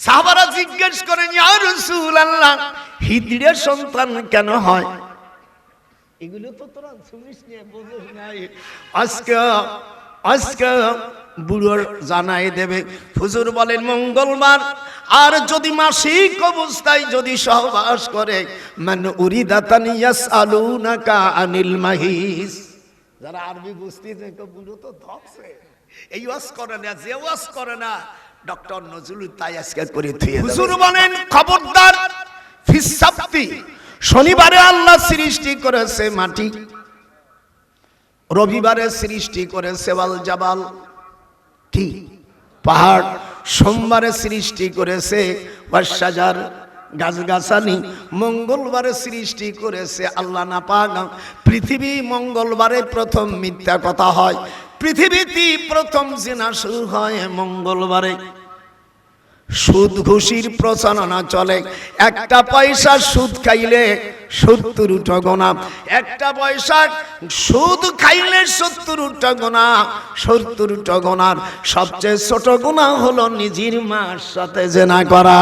সাহাবারা জিজ্ঞেস করেন, ইয়া রাসূলুল্লাহ, হিজড়ের সন্তান কেন হয়? এগুলো তো তোরা শুনিস না, বুঝিস নাই। আজকে বুড়োর জানাই দেবে। হুজুর বলেন মঙ্গলবার আর যদি মাসিক অবস্থায় যদি সহবাস করে, মান উরিদাতান ইয়াসআলুনাকা আনিল মাহিস। যারা আরবি বুঝতেছে তো বুড়ো তো ধকছে, এই ওয়াজ করে না, যে ওয়াজ করে না ডক্টর নজরুল তাই আজকে করে থুয়ে। হুজুর বলেন খবরদার, ফিস সাবতি, শনিবারে আল্লাহ সৃষ্টি করেছে মাটি, রবিবারে সৃষ্টি করেছে ওয়াল জাবাল, কি পাহাড়, সোমবারে সৃষ্টি করেছে ওয়াশজার, গাছগাছালি, মঙ্গলবারে সৃষ্টি করেছে আল্লাহ না পাক পৃথিবী। মঙ্গলবারে প্রথম মিথ্যা কথা হয়, পৃথিবীতে প্রথম জিনা শুরু হয় মঙ্গলবারে। সুদ ঘুষির প্রচারণা চলে, একটা পয়সা সুদ খাইলে 70টা গোনা, একটা পয়সা সুদ খাইলে 70টা গোনা। 70টা গোনার সবচেয়ে ছোট গোনা হলো নিজের মার সাথে জেনা করা।